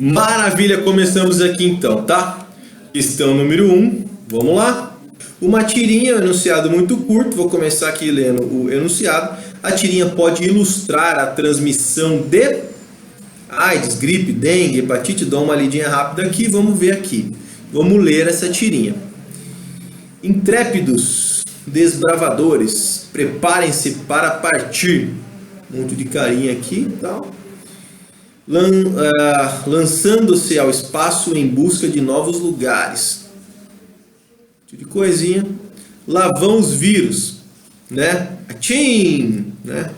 Maravilha, começamos aqui então, tá? Questão número 1, vamos lá. Uma tirinha, um enunciado muito curto, vou começar aqui lendo o enunciado. A tirinha pode ilustrar a transmissão de AIDS, gripe, dengue, hepatite. Dá uma lidinha rápida aqui, vamos ver aqui. Vamos ler essa tirinha. Intrépidos desbravadores, preparem-se para partir. Muito de carinha aqui e tal. Lançando-se ao espaço em busca de novos lugares. De coisinha. Lá vão os vírus, né? Atchim, né?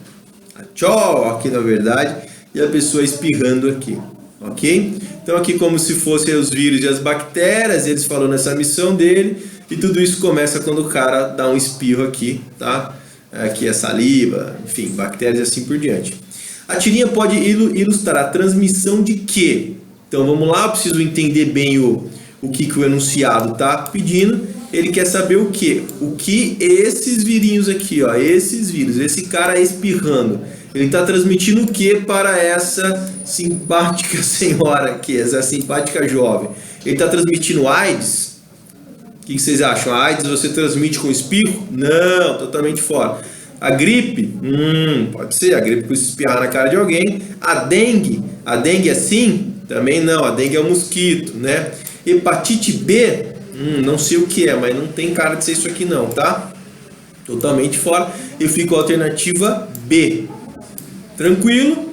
Atchó, aqui na verdade. E a pessoa espirrando aqui, ok? Então aqui como se fossem os vírus e as bactérias, eles falam nessa missão dele. E tudo isso começa quando o cara dá um espirro aqui, tá? Aqui é saliva, enfim, bactérias e assim por diante. A tirinha pode ilustrar a transmissão de quê? Então vamos lá, eu preciso entender bem o que o enunciado está pedindo. Ele quer saber o quê? O que esses virinhos aqui, ó, esses vírus, esse cara espirrando, ele está transmitindo o que para essa simpática senhora aqui, essa simpática jovem? Ele está transmitindo AIDS? O que vocês acham? A AIDS você transmite com espirro? Não, totalmente fora. A gripe? Pode ser, a gripe com espirrar na cara de alguém. A dengue é sim? Também não, a dengue é um mosquito, né? Hepatite B? Não sei o que é, mas não tem cara de ser isso aqui não, tá? Totalmente fora. Eu fico a alternativa B. Tranquilo?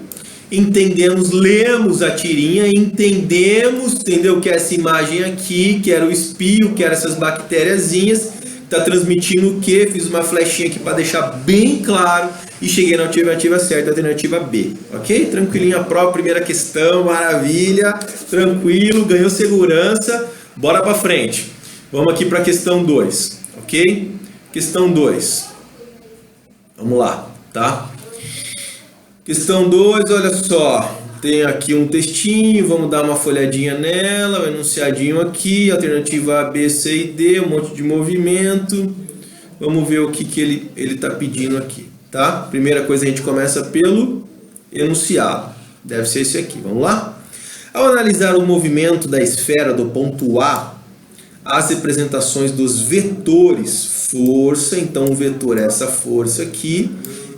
Entendemos, lemos a tirinha, entendemos, entendeu? Que essa imagem aqui, que era o espirro, que eram essas bactériazinhas, tá transmitindo o que? Fiz uma flechinha aqui para deixar bem claro e cheguei na alternativa certa, alternativa B, ok? Tranquilinho a prova, primeira questão, maravilha, tranquilo, ganhou segurança, bora para frente. Vamos aqui para a questão 2, ok? Questão 2, vamos lá, tá? Questão 2, olha só, tem aqui um textinho, vamos dar uma folhadinha nela, um enunciadinho aqui, alternativa A, B, C e D, um monte de movimento. Vamos ver o que ele está pedindo aqui, tá? Primeira coisa, a gente começa pelo enunciado, deve ser esse aqui, vamos lá? Ao analisar o movimento da esfera do ponto A, as representações dos vetores, força, então o vetor é essa força aqui,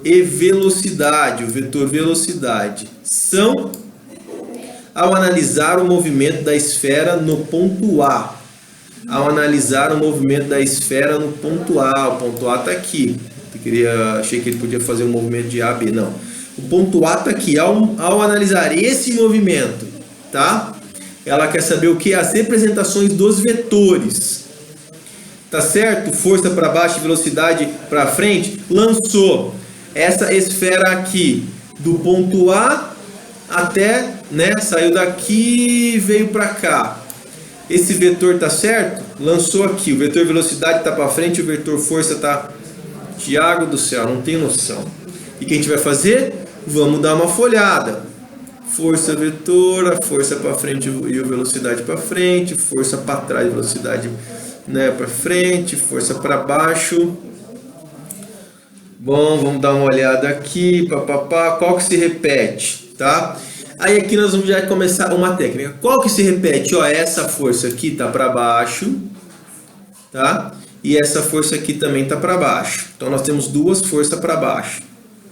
e velocidade, o vetor velocidade, são, ao analisar o movimento da esfera no ponto A. Ao analisar o movimento da esfera no ponto A, o ponto A está aqui. Achei que ele podia fazer um movimento de A, B, não. O ponto A está aqui. Ao analisar esse movimento, tá? Ela quer saber o que? As representações dos vetores. Tá certo? Força para baixo e velocidade para frente. Lançou essa esfera aqui do ponto A até, né, saiu daqui e veio para cá. Esse vetor tá certo? Lançou aqui, o vetor velocidade tá para frente, o vetor força tá... Tiago do céu, não tem noção. E o que a gente vai fazer? Vamos dar uma folhada. Força vetor, a força para frente e a velocidade para frente, força para trás, velocidade, né, para frente, força para baixo. Bom, vamos dar uma olhada aqui, qual que se repete, tá? Aí aqui nós vamos já começar uma técnica. Qual que se repete? Ó, essa força aqui tá para baixo, tá? E essa força aqui também tá para baixo. Então nós temos duas forças para baixo,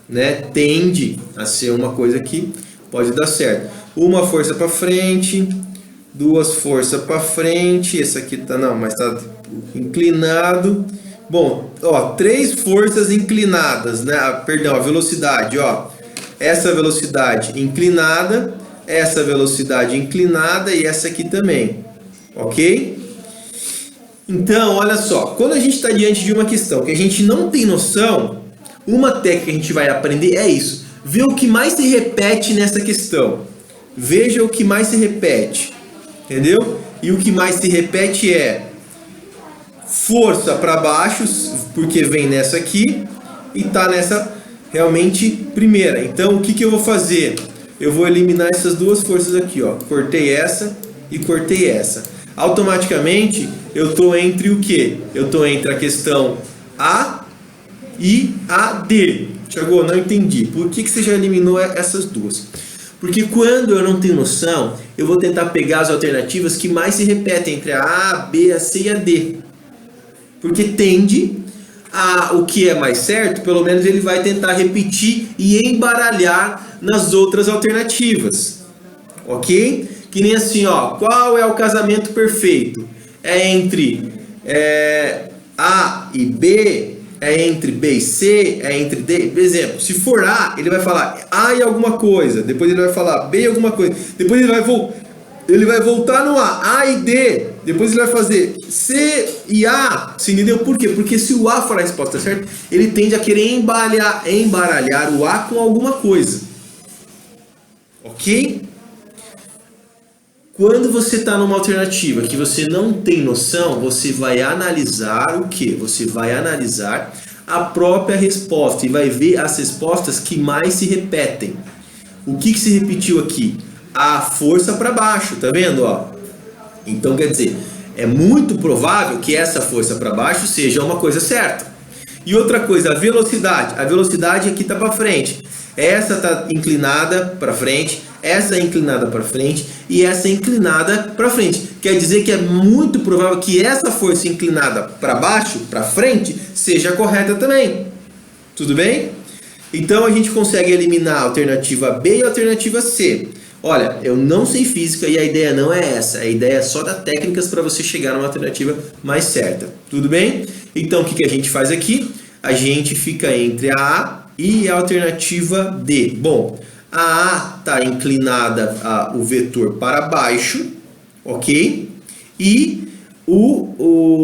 né? Tende a ser uma coisa que pode dar certo. Uma força para frente, duas forças para frente. Essa aqui tá não, mas tá inclinado. Bom, ó, três forças inclinadas, né? Perdão, a velocidade, ó. Essa velocidade inclinada, essa velocidade inclinada e essa aqui também, ok? Então, olha só, quando a gente está diante de uma questão que a gente não tem noção, uma técnica que a gente vai aprender é isso. Ver o que mais se repete nessa questão. Veja o que mais se repete, entendeu? E o que mais se repete é força para baixo, porque vem nessa aqui e tá nessa realmente primeira. Então o que eu vou fazer? Eu vou eliminar essas duas forças aqui, ó. Cortei essa e cortei essa. Automaticamente eu tô entre o que? Eu tô entre a questão A e a D. Tiago, não entendi. Por que você já eliminou essas duas? Porque quando eu não tenho noção, eu vou tentar pegar as alternativas que mais se repetem entre a A, a B, a C e a D. Porque tende a o que é mais certo, pelo menos ele vai tentar repetir e embaralhar nas outras alternativas. Ok? Que nem assim, ó, qual é o casamento perfeito? É entre A e B, é entre B e C, é entre D. Por exemplo, se for A, ele vai falar A e alguma coisa, depois ele vai falar B e alguma coisa, depois ele vai voltar no A e D, depois ele vai fazer C e A. Você entendeu por quê? Porque se o A for a resposta certa, ele tende a querer embaralhar o A com alguma coisa. Ok? Quando você está numa alternativa que você não tem noção, você vai analisar o quê? Você vai analisar a própria resposta e vai ver as respostas que mais se repetem. O que se repetiu aqui? A força para baixo, tá vendo? Ó? Então quer dizer, é muito provável que essa força para baixo seja uma coisa certa. E outra coisa, a velocidade aqui está para frente. Essa está inclinada para frente, essa é inclinada para frente e essa é inclinada para frente. Quer dizer que é muito provável que essa força inclinada para baixo, para frente, seja correta também. Tudo bem? Então a gente consegue eliminar a alternativa B e a alternativa C. Olha, eu não sei física e a ideia não é essa. A ideia é só dar técnicas para você chegar numa alternativa mais certa. Tudo bem? Então o que a gente faz aqui? A gente fica entre a A e a alternativa D. Bom, a A está inclinada o vetor para baixo, ok? E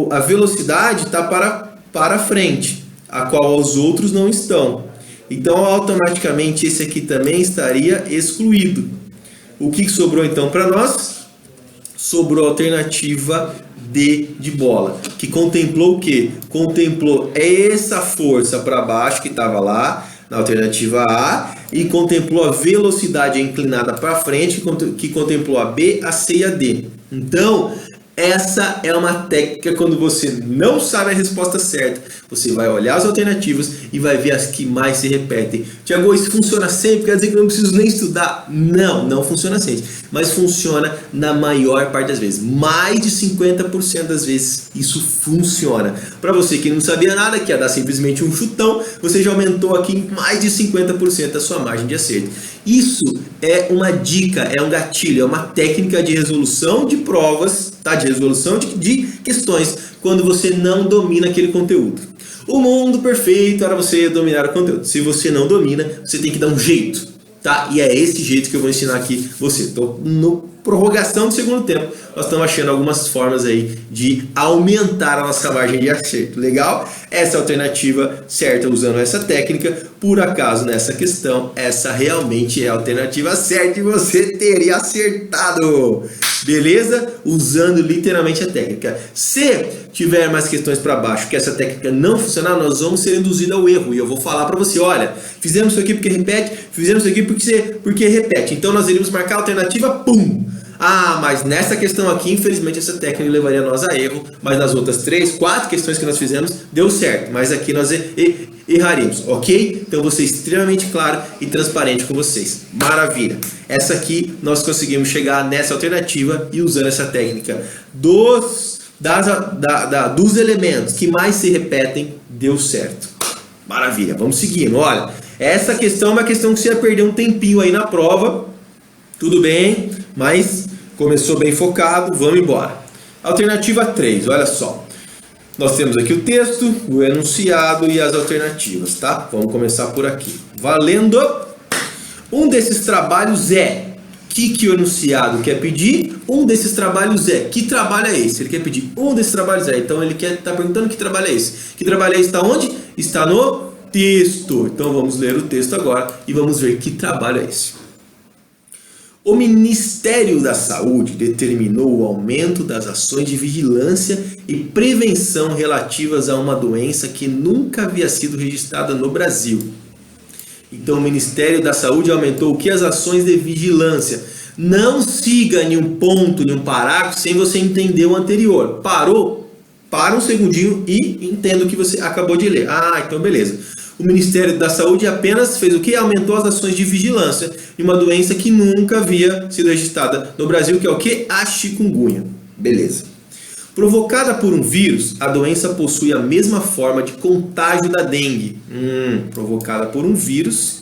a velocidade está para frente, a qual os outros não estão. Então, automaticamente, esse aqui também estaria excluído. O que sobrou então para nós? Sobrou a alternativa D de bola, que contemplou o quê? Contemplou essa força para baixo que estava lá na alternativa A e contemplou a velocidade inclinada para frente, que contemplou a B, a C e a D. Então, essa é uma técnica quando você não sabe a resposta certa. Você vai olhar as alternativas e vai ver as que mais se repetem. Tiago, isso funciona sempre? Quer dizer que eu não preciso nem estudar? Não, não funciona sempre. Mas funciona na maior parte das vezes. Mais de 50% das vezes isso funciona. Para você que não sabia nada, que ia dar simplesmente um chutão, você já aumentou aqui em mais de 50% a sua margem de acerto. Isso é uma dica, é um gatilho, é uma técnica de resolução de provas, tá? De resolução de questões quando você não domina aquele conteúdo. O mundo perfeito era você dominar o conteúdo. Se você não domina, você tem que dar um jeito, tá? E é esse jeito que eu vou ensinar aqui você. Então, no prorrogação do segundo tempo, nós estamos achando algumas formas aí de aumentar a nossa margem de acerto. Legal? Essa é a alternativa certa usando essa técnica. Por acaso, nessa questão, essa realmente é a alternativa certa e você teria acertado. Beleza? Usando literalmente a técnica. Se tiver mais questões para baixo que essa técnica não funcionar, nós vamos ser induzidos ao erro. E eu vou falar para você, olha, fizemos isso aqui porque repete, fizemos isso aqui porque repete. Então nós iríamos marcar a alternativa, pum! Ah, mas nessa questão aqui, infelizmente, essa técnica levaria nós a erro, mas nas outras 3, 4 questões que nós fizemos, deu certo. Mas aqui nós erraríamos, ok? Então vou ser extremamente claro e transparente com vocês. Maravilha! Essa aqui nós conseguimos chegar nessa alternativa e usando essa técnica dos elementos que mais se repetem, deu certo. Maravilha, vamos seguindo. Olha, essa questão é uma questão que você ia perder um tempinho aí na prova. Tudo bem, mas começou bem focado, vamos embora. Alternativa 3, olha só. Nós temos aqui o texto, o enunciado e as alternativas, tá? Vamos começar por aqui. Valendo! Um desses trabalhos é... O que o enunciado quer pedir? Um desses trabalhos é... Que trabalho é esse? Ele quer pedir um desses trabalhos é. Então ele está perguntando que trabalho é esse. Que trabalho é esse? Está onde? Está no texto. Então vamos ler o texto agora e vamos ver que trabalho é esse. O Ministério da Saúde determinou o aumento das ações de vigilância e prevenção relativas a uma doença que nunca havia sido registrada no Brasil. Então, o Ministério da Saúde aumentou o que? As ações de vigilância. Não siga em um ponto, em um parágrafo, sem você entender o anterior. Parou? Para um segundinho e entenda o que você acabou de ler. Ah, então beleza. o Ministério da Saúde apenas fez o quê? Aumentou as ações de vigilância de uma doença que nunca havia sido registrada no Brasil, que é o quê? A chikungunya. Beleza. Provocada por um vírus, a doença possui a mesma forma de contágio da dengue. Provocada por um vírus,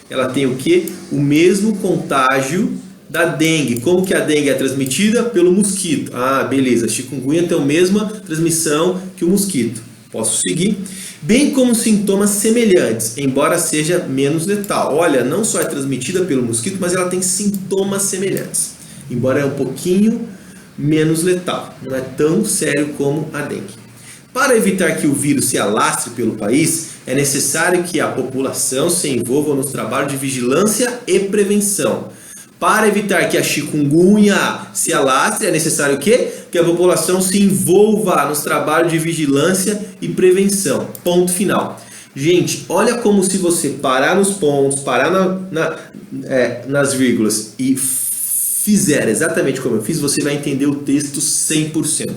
ela tem o quê? O mesmo contágio da dengue. Como que a dengue é transmitida? Pelo mosquito. Ah, beleza. A chikungunya tem a mesma transmissão que o mosquito. Posso seguir? Bem como sintomas semelhantes, embora seja menos letal. Olha, não só é transmitida pelo mosquito, mas ela tem sintomas semelhantes. Embora é um pouquinho menos letal. Não é tão sério como a dengue. Para evitar que o vírus se alastre pelo país, é necessário que a população se envolva nos trabalhos de vigilância e prevenção. Para evitar que a chikungunya se alastre, é necessário o quê? Que a população se envolva nos trabalhos de vigilância e prevenção. Ponto final. Gente, olha como se você parar nos pontos, parar nas vírgulas e fizer exatamente como eu fiz, você vai entender o texto 100%.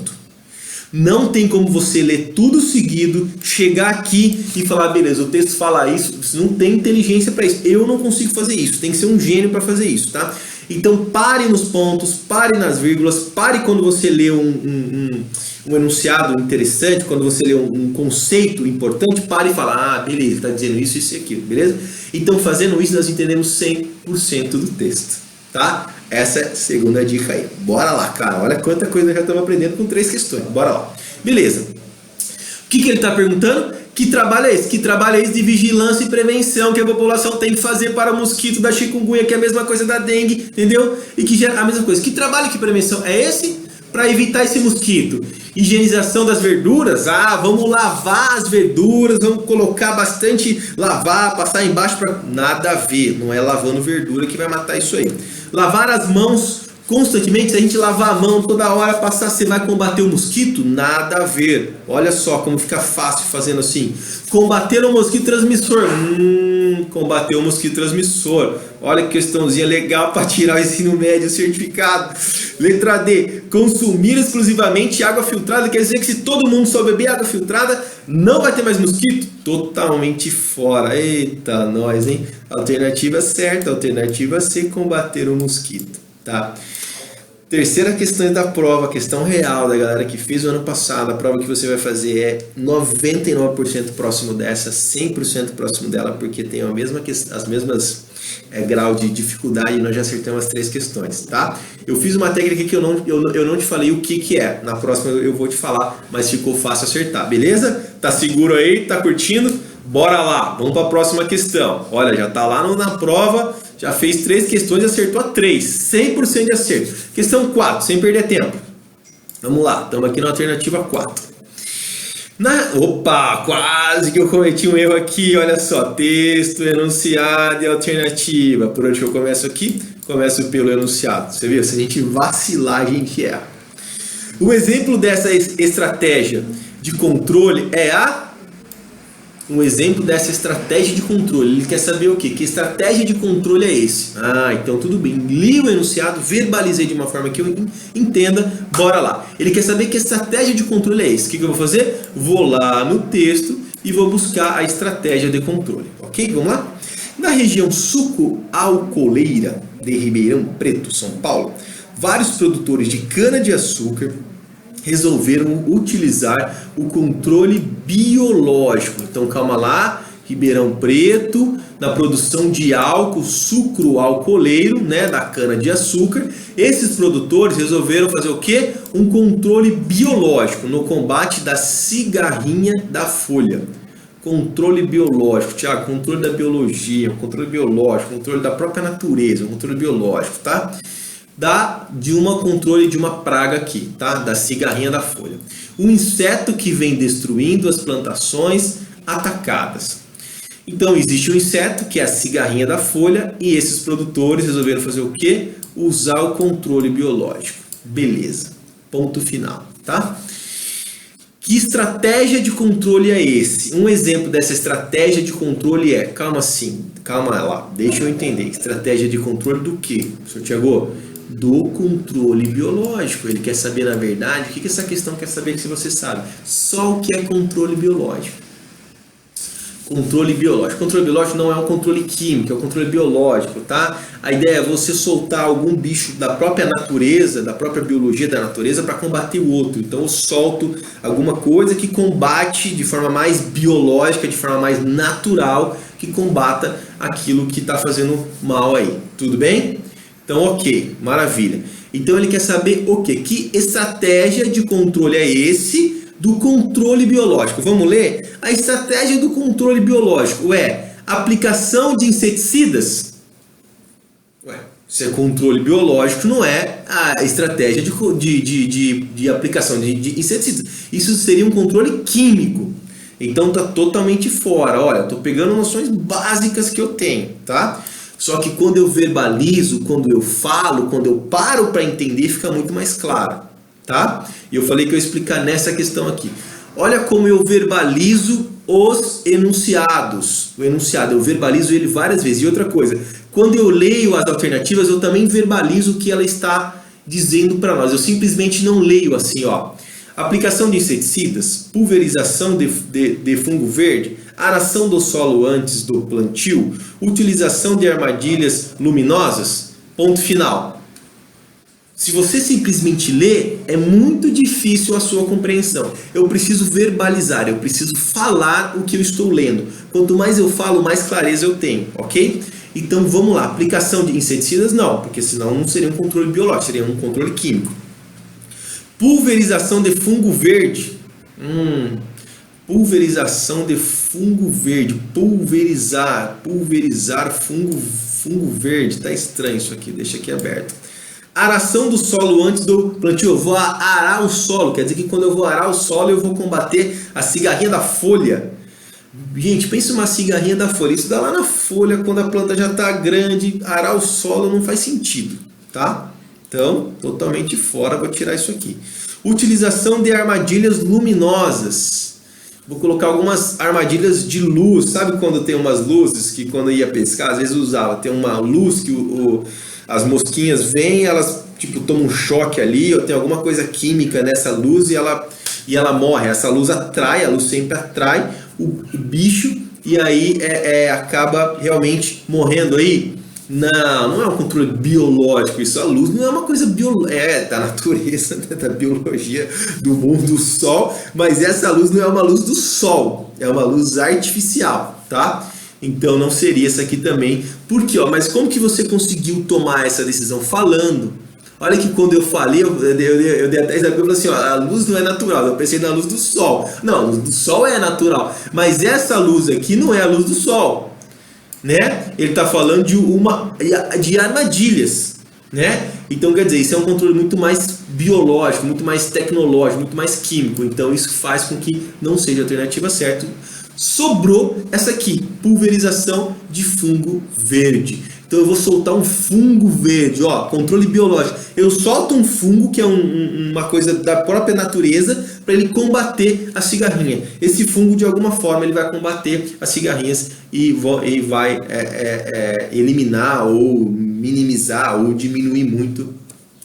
Não tem como você ler tudo seguido, chegar aqui e falar, beleza, o texto fala isso, você não tem inteligência para isso. Eu não consigo fazer isso, tem que ser um gênio para fazer isso, tá? Então pare nos pontos, pare nas vírgulas, pare quando você lê um enunciado interessante, quando você lê um conceito importante, pare e fala, ah, beleza, está dizendo isso, isso e aquilo, beleza? Então fazendo isso nós entendemos 100% do texto, tá? Essa é a segunda dica aí. Bora lá, cara. Olha quanta coisa já estamos aprendendo com 3 questões. Bora lá. Beleza. O que ele está perguntando? Que trabalho é esse? Que trabalho é esse de vigilância e prevenção que a população tem que fazer para o mosquito da chikungunya, que é a mesma coisa da dengue, entendeu? E que gera a mesma coisa. Que trabalho, que prevenção é esse? Para evitar esse mosquito. Higienização das verduras. Ah, vamos lavar as verduras, vamos colocar bastante, lavar, passar embaixo para nada a ver. Não é lavando verdura que vai matar isso aí. Lavar as mãos constantemente, se a gente lavar a mão toda hora, passar, você vai combater o mosquito? Nada a ver. Olha só como fica fácil fazendo assim. Combater o mosquito transmissor. Combater o mosquito transmissor. Olha que questãozinha legal para tirar o ensino médio certificado. Letra D. Consumir exclusivamente água filtrada. Quer dizer que se todo mundo só beber água filtrada, não vai ter mais mosquito? Totalmente fora. Eita, nós, hein? Alternativa certa. Alternativa C. Combater o mosquito. Tá? Terceira questão da prova, questão real da galera que fez o ano passado. A prova que você vai fazer é 99% próximo dessa, 100% próximo dela, porque tem as mesmas grau de dificuldade e nós já acertamos as 3 questões, tá? Eu fiz uma técnica que eu não te falei o que é. Na próxima eu vou te falar, mas ficou fácil acertar, beleza? Tá seguro aí? Tá curtindo? Bora lá, vamos para a próxima questão. Olha, já tá lá na prova, já fez 3 questões e acertou a 3, 100% de acerto. Questão 4, sem perder tempo. Vamos lá, estamos aqui na alternativa 4. Opa, quase que eu cometi um erro aqui, olha só. Texto, enunciado e alternativa. Por onde eu começo aqui? Começo pelo enunciado. Você viu? Se a gente vacilar, a gente erra. O exemplo dessa estratégia de controle é um exemplo dessa estratégia de controle. Ele quer saber o quê? Que estratégia de controle é esse? Ah, então tudo bem. Li o enunciado, verbalizei de uma forma que eu entenda. Bora lá. Ele quer saber que estratégia de controle é esse. O que eu vou fazer? Vou lá no texto e vou buscar a estratégia de controle. Ok? Vamos lá? Na região suco-alcooleira de Ribeirão Preto, São Paulo, vários produtores de cana-de-açúcar resolveram utilizar o controle biológico. Então, calma lá, Ribeirão Preto, na produção de álcool, sucro alcooleiro, né, da cana-de-açúcar. Esses produtores resolveram fazer o quê? Um controle biológico no combate da cigarrinha da folha. Controle biológico, Thiago, controle da biologia, controle biológico, controle da própria natureza, controle biológico, tá? De uma controle de uma praga aqui, tá? Da cigarrinha da folha. Um inseto que vem destruindo as plantações atacadas. Então existe um inseto que é a cigarrinha da folha e esses produtores resolveram fazer o quê? Usar o controle biológico. Beleza. Ponto final, tá? Que estratégia de controle é esse? Um exemplo dessa estratégia de controle é... Calma lá, deixa eu entender. Estratégia de controle do quê, Sr. Thiago? Do controle biológico. Ele quer saber, na verdade, o que essa questão quer saber que você sabe? Só o que é controle biológico. Controle biológico. Controle biológico não é um controle químico, é um controle biológico, tá? A ideia é você soltar algum bicho da própria natureza, da própria biologia da natureza para combater o outro. Então eu solto alguma coisa que combate de forma mais biológica, de forma mais natural, que combata aquilo que está fazendo mal aí. Tudo bem? Então, ok, maravilha. Então ele quer saber o quê? Que estratégia de controle é esse do controle biológico? Vamos ler? A estratégia do controle biológico é aplicação de inseticidas? Ué, se é controle biológico, não é a estratégia de aplicação de inseticidas. Isso seria um controle químico. Então está totalmente fora. Olha, estou pegando noções básicas que eu tenho, tá? Só que quando eu verbalizo, quando eu falo, quando eu paro para entender, fica muito mais claro, tá? E eu falei que eu ia explicar nessa questão aqui. Olha como eu verbalizo os enunciados. O enunciado, eu verbalizo ele várias vezes. E outra coisa, quando eu leio as alternativas, eu também verbalizo o que ela está dizendo para nós. Eu simplesmente não leio assim, ó. Aplicação de inseticidas, pulverização de fungo verde, aração do solo antes do plantio, utilização de armadilhas luminosas, ponto final. Se você simplesmente lê, é muito difícil a sua compreensão. Eu preciso verbalizar, eu preciso falar o que eu estou lendo. Quanto mais eu falo, mais clareza eu tenho, ok? Então vamos lá, aplicação de inseticidas não, porque senão não seria um controle biológico, seria um controle químico. Pulverização de fungo verde. Pulverização de fungo verde. Pulverizar fungo verde. Tá estranho isso aqui, deixa aqui aberto. Aração do solo antes do plantio. Eu vou arar o solo, quer dizer que quando eu vou arar o solo eu vou combater a cigarrinha da folha. Gente, pensa uma cigarrinha da folha. Isso dá lá na folha quando a planta já está grande. Arar o solo não faz sentido, tá? Então, totalmente fora, vou tirar isso aqui. Utilização de armadilhas luminosas. Vou colocar algumas armadilhas de luz. Sabe quando tem umas luzes que quando eu ia pescar, às vezes usava. Tem uma luz que as mosquinhas vêm, elas tipo tomam um choque ali, ou tem alguma coisa química nessa luz e ela morre. Essa luz atrai, a luz sempre atrai o bicho e aí acaba realmente morrendo aí. Não é um controle biológico isso. A luz não é uma coisa da natureza, da biologia do mundo do sol, mas essa luz não é uma luz do sol, é uma luz artificial, tá? Então não seria essa aqui também. Por quê? Mas como que você conseguiu tomar essa decisão? Falando. Olha que quando eu falei, eu dei até exemplo, eu falei assim, ó, a luz não é natural, eu pensei na luz do sol. Não, a luz do sol é natural, mas essa luz aqui não é a luz do sol. Né? Ele está falando de armadilhas, né? Então quer dizer, isso é um controle muito mais biológico, muito mais tecnológico, muito mais químico. Então isso faz com que não seja a alternativa certa. Sobrou essa aqui, pulverização de fungo verde. Então eu vou soltar um fungo verde, ó, controle biológico. Eu solto um fungo que é uma coisa da própria natureza para ele combater a cigarrinha. Esse fungo de alguma forma ele vai combater as cigarrinhas e vai eliminar ou minimizar ou diminuir muito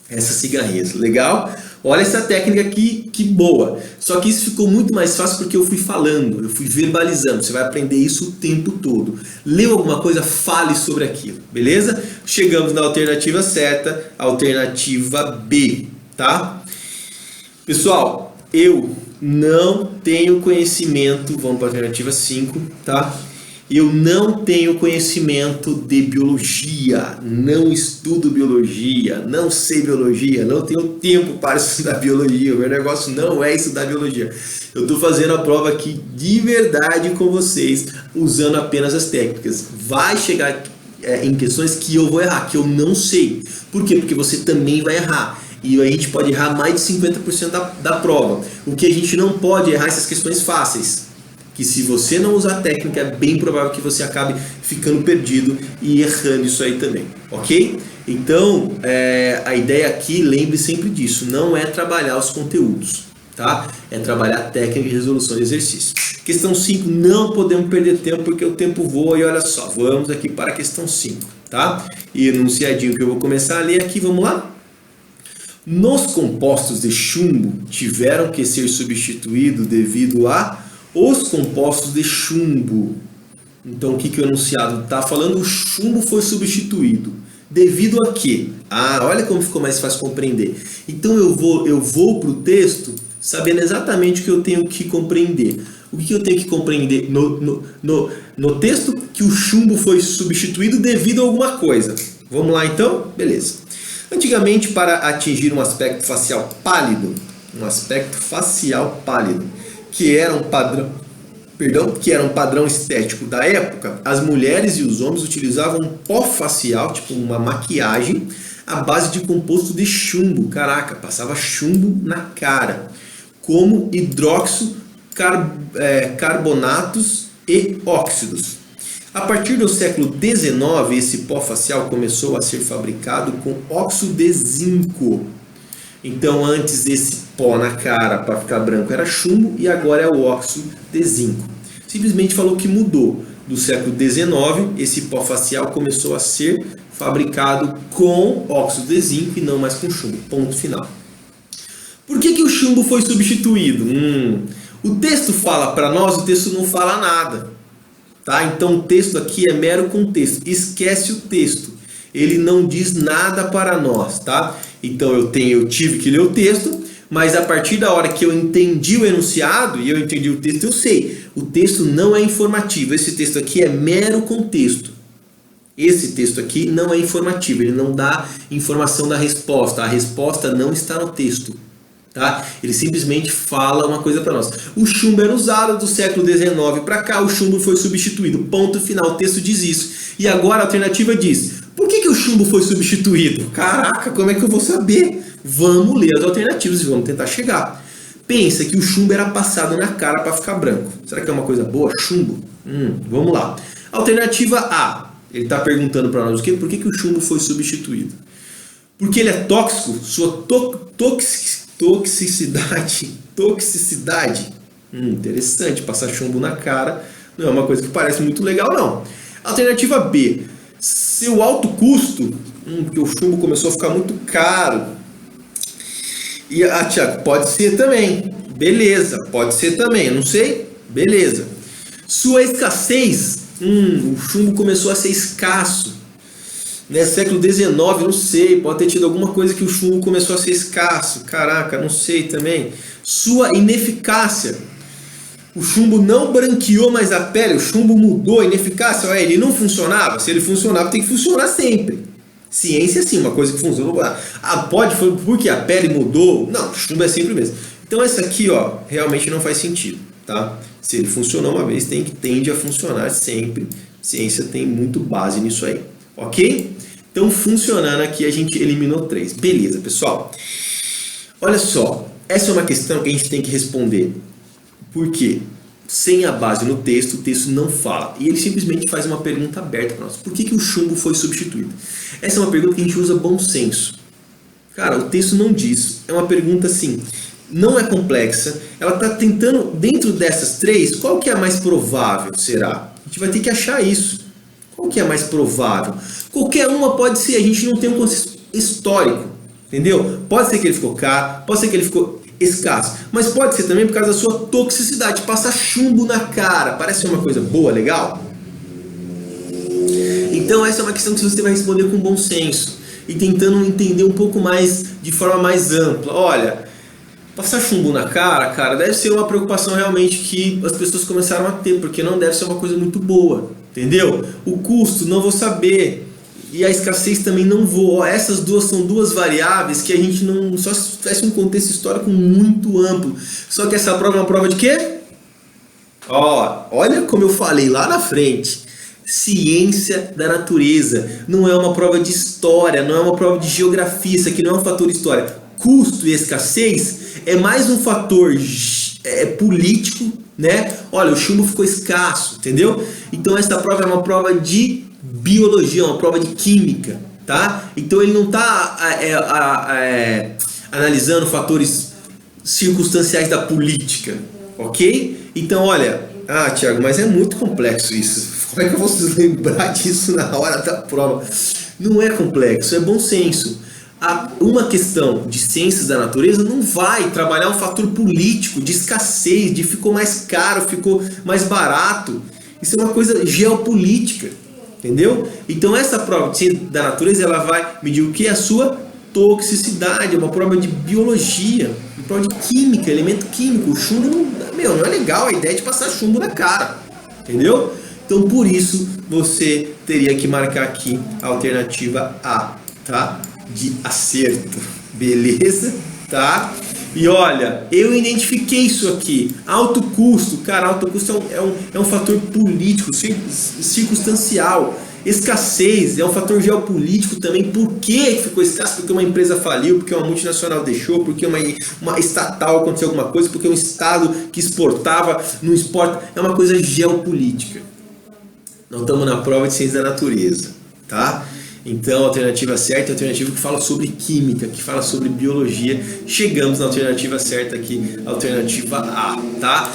essas cigarrinhas. Legal? Olha essa técnica aqui, que boa. Só que isso ficou muito mais fácil porque eu fui falando, eu fui verbalizando. Você vai aprender isso o tempo todo. Leu alguma coisa, fale sobre aquilo, beleza? Chegamos na alternativa certa, alternativa B, tá? Pessoal, eu não tenho conhecimento, vamos para a alternativa 5, tá? Eu não tenho conhecimento de biologia, não estudo biologia, não sei biologia, não tenho tempo para estudar biologia, o meu negócio não é estudar biologia. Eu estou fazendo a prova aqui de verdade com vocês, usando apenas as técnicas. Vai chegar em questões que eu vou errar, que eu não sei. Por quê? Porque você também vai errar. E a gente pode errar mais de 50% da prova. O que a gente não pode errar essas questões fáceis. Que se você não usar a técnica, é bem provável que você acabe ficando perdido e errando isso aí também, ok? Então, a ideia aqui, lembre sempre disso, não é trabalhar os conteúdos, tá? É trabalhar a técnica de resolução de exercício. Questão 5, não podemos perder tempo porque o tempo voa e olha só, vamos aqui para a questão 5, tá? E enunciadinho que eu vou começar a ler aqui, vamos lá? Nos compostos de chumbo tiveram que ser substituídos devido a... Os compostos de chumbo. Então o que o enunciado está falando? O chumbo foi substituído. Devido a quê? Olha como ficou mais fácil compreender. Então eu vou para o texto sabendo exatamente o que eu tenho que compreender. O que eu tenho que compreender no texto? Que o chumbo foi substituído devido a alguma coisa. Vamos lá então? Beleza. Antigamente, para atingir um aspecto facial pálido, que era um padrão estético da época, as mulheres e os homens utilizavam um pó facial, tipo uma maquiagem, à base de composto de chumbo. Caraca, passava chumbo na cara, como carbonatos e óxidos. A partir do século XIX, esse pó facial começou a ser fabricado com óxido de zinco. Então, antes esse pó na cara para ficar branco era chumbo e agora é o óxido de zinco. Simplesmente falou que mudou. Do século XIX, esse pó facial começou a ser fabricado com óxido de zinco e não mais com chumbo. Ponto final. Por que o chumbo foi substituído? O texto fala para nós, o texto não fala nada. Tá? Então o texto aqui é mero contexto. Esquece o texto. Ele não diz nada para nós. Tá? Então eu tive que ler o texto, mas a partir da hora que eu entendi o enunciado e eu entendi o texto, eu sei. O texto não é informativo. Esse texto aqui é mero contexto. Esse texto aqui não é informativo. Ele não dá informação da resposta. A resposta não está no texto. Tá? Ele simplesmente fala uma coisa para nós. O chumbo era usado do século XIX para cá, o chumbo foi substituído. Ponto final, o texto diz isso. E agora a alternativa diz: por que o chumbo foi substituído? Caraca, como é que eu vou saber? Vamos ler as alternativas e vamos tentar chegar. Pensa que o chumbo era passado na cara para ficar branco. Será que é uma coisa boa? Chumbo? Vamos lá. Alternativa A. Ele está perguntando para nós o quê? Por que o chumbo foi substituído? Porque ele é tóxico? Sua toxicidade. Interessante, passar chumbo na cara não é uma coisa que parece muito legal, não. Alternativa B, seu alto custo, porque o chumbo começou a ficar muito caro. E Tiago, pode ser também. Beleza, pode ser também, eu não sei. Beleza. Sua escassez, o chumbo começou a ser escasso. Século XIX, não sei, pode ter tido alguma coisa que o chumbo começou a ser escasso. Caraca, não sei também. Sua ineficácia. O chumbo não branqueou mais a pele, o chumbo mudou a ineficácia. Ele não funcionava? Se ele funcionava, tem que funcionar sempre. Ciência, sim, uma coisa que funciona. Pode, foi porque a pele mudou? Não, o chumbo é sempre o mesmo. Então essa aqui, realmente não faz sentido. Tá? Se ele funcionou uma vez, tende a funcionar sempre. Ciência tem muito base nisso aí. Ok? Então, funcionando aqui, a gente eliminou 3. Beleza, pessoal. Olha só, essa é uma questão que a gente tem que responder. Por quê? Sem a base no texto, o texto não fala. E ele simplesmente faz uma pergunta aberta para nós. Por que o chumbo foi substituído? Essa é uma pergunta que a gente usa bom senso. Cara, o texto não diz. É uma pergunta assim, não é complexa. Ela está tentando, dentro dessas 3, qual que é a mais provável, será? A gente vai ter que achar isso. Qual que é a mais provável? Qualquer uma pode ser, a gente não tem um contexto histórico, entendeu? Pode ser que ele ficou caro, pode ser que ele ficou escasso, mas pode ser também por causa da sua toxicidade, passar chumbo na cara, parece uma coisa boa, legal? Então essa é uma questão que você vai responder com bom senso e tentando entender um pouco mais, de forma mais ampla. Olha, passar chumbo na cara, deve ser uma preocupação realmente que as pessoas começaram a ter, porque não deve ser uma coisa muito boa. Entendeu? O custo, não vou saber. E a escassez também não vou. Essas duas são duas variáveis que a gente não... Só se tivesse um contexto histórico muito amplo. Só que essa prova é uma prova de quê? Olha como eu falei lá na frente. Ciência da natureza. Não é uma prova de história, não é uma prova de geografia. Isso aqui não é um fator história. Custo e escassez é mais um fator político, né? Olha, o chumbo ficou escasso, entendeu? Então essa prova é uma prova de biologia, uma prova de química, tá? Então ele não está analisando fatores circunstanciais da política, ok? Então olha, Tiago, mas é muito complexo isso. Como é que eu vou lembrar disso na hora da prova? Não é complexo, é bom senso. Uma questão de ciências da natureza não vai trabalhar um fator político, de escassez, de ficou mais caro, ficou mais barato. Isso é uma coisa geopolítica, entendeu? Então essa prova de ciência da natureza, ela vai medir o que? A sua toxicidade, é uma prova de biologia, uma prova de química, elemento químico. O chumbo não é legal a ideia de passar chumbo na cara, entendeu? Então por isso você teria que marcar aqui a alternativa A, tá? De acerto, beleza? Tá? E olha, eu identifiquei isso aqui, alto custo. Cara, alto custo é um fator político, circunstancial. Escassez é um fator geopolítico também. Por que ficou escasso? Porque uma empresa faliu, porque uma multinacional deixou, porque uma estatal aconteceu alguma coisa, porque um estado que exportava não exporta. É uma coisa geopolítica. Nós estamos na prova de ciência da natureza, tá? Então, a alternativa certa é a alternativa que fala sobre química, que fala sobre biologia. Chegamos na alternativa certa aqui, alternativa A, tá?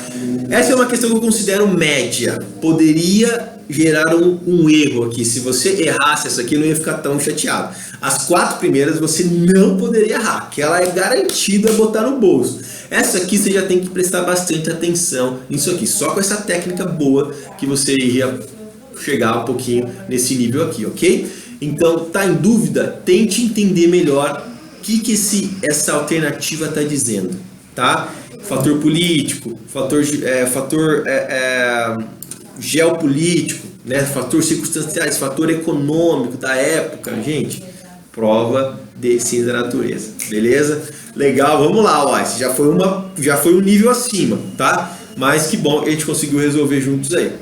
Essa é uma questão que eu considero média. Poderia gerar um erro aqui. Se você errasse essa aqui, eu não ia ficar tão chateado. As 4 primeiras você não poderia errar, que ela é garantida botar no bolso. Essa aqui você já tem que prestar bastante atenção nisso aqui. Só com essa técnica boa que você iria chegar um pouquinho nesse nível aqui, ok? Então, tá em dúvida? Tente entender melhor o que essa alternativa está dizendo, tá? Fator político, fator geopolítico, né? Fator circunstanciais, fator econômico da época, gente. Prova de ciência da natureza, beleza? Legal, vamos lá, ó. Esse já foi um nível acima, tá? Mas que bom, a gente conseguiu resolver juntos aí.